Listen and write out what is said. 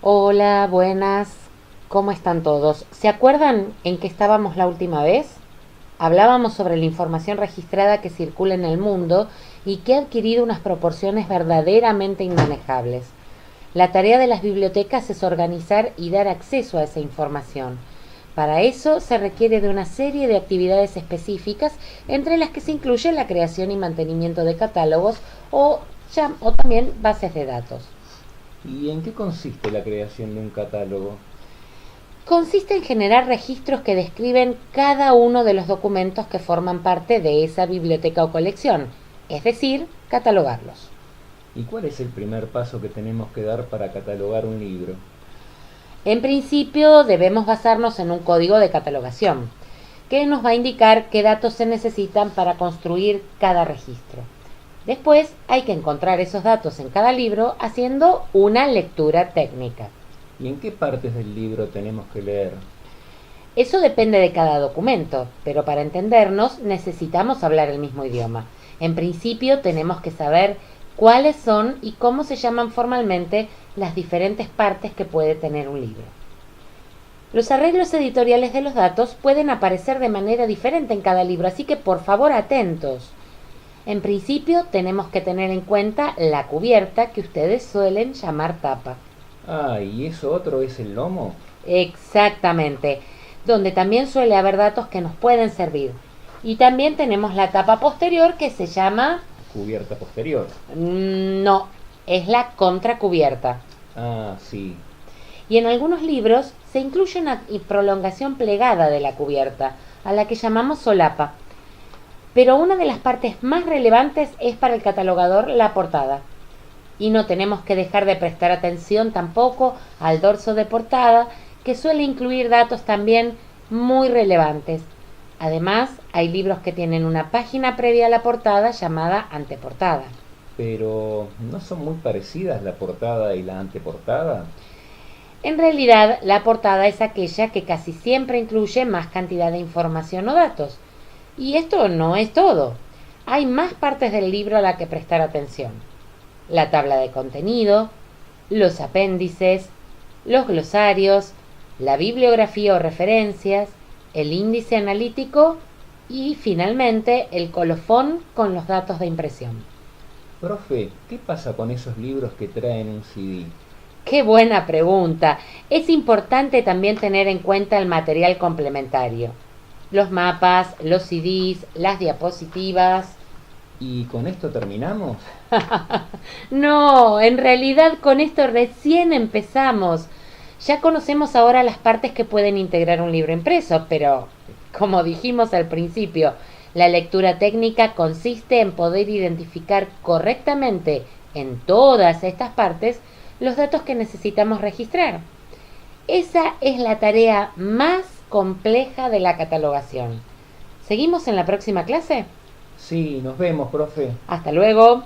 Hola, buenas. ¿Cómo están todos? ¿Se acuerdan en qué estábamos la última vez? Hablábamos sobre la información registrada que circula en el mundo y que ha adquirido unas proporciones verdaderamente inmanejables. La tarea de las bibliotecas es organizar y dar acceso a esa información. Para eso se requiere de una serie de actividades específicas, entre las que se incluye la creación y mantenimiento de catálogos o también bases de datos. ¿Y en qué consiste la creación de un catálogo? Consiste en generar registros que describen cada uno de los documentos que forman parte de esa biblioteca o colección, es decir, catalogarlos. ¿Y cuál es el primer paso que tenemos que dar para catalogar un libro? En principio, debemos basarnos en un código de catalogación, que nos va a indicar qué datos se necesitan para construir cada registro. Después, hay que encontrar esos datos en cada libro haciendo una lectura técnica. ¿Y en qué partes del libro tenemos que leer? Eso depende de cada documento, pero para entendernos necesitamos hablar el mismo idioma. En principio tenemos que saber cuáles son y cómo se llaman formalmente las diferentes partes que puede tener un libro. Los arreglos editoriales de los datos pueden aparecer de manera diferente en cada libro, así que por favor atentos. En principio tenemos que tener en cuenta la cubierta, que ustedes suelen llamar tapa. Ah, ¿y eso otro es el lomo? Exactamente, donde también suele haber datos que nos pueden servir. Y también tenemos la tapa posterior, que se llama... Cubierta posterior. No, es la contracubierta. Ah, sí. Y en algunos libros se incluye una prolongación plegada de la cubierta, a la que llamamos solapa. Pero una de las partes más relevantes es para el catalogador la portada. Y no tenemos que dejar de prestar atención tampoco al dorso de portada, que suele incluir datos también muy relevantes. Además, hay libros que tienen una página previa a la portada llamada anteportada. Pero, ¿no son muy parecidas la portada y la anteportada? En realidad, la portada es aquella que casi siempre incluye más cantidad de información o datos. Y esto no es todo. Hay más partes del libro a la que prestar atención: la tabla de contenido, los apéndices, los glosarios, la bibliografía o referencias, el índice analítico y finalmente el colofón con los datos de impresión. Profe, ¿qué pasa con esos libros que traen un CD? Qué buena pregunta. Es importante también tener en cuenta el material complementario: los mapas, los CDs, las diapositivas. ¿Y con esto terminamos? No, en realidad con esto recién empezamos. Ya conocemos ahora las partes que pueden integrar un libro impreso, pero como dijimos al principio, la lectura técnica consiste en poder identificar correctamente en todas estas partes los datos que necesitamos registrar. Esa es la tarea más compleja de la catalogación. ¿Seguimos en la próxima clase? Sí, nos vemos, profe. Hasta luego.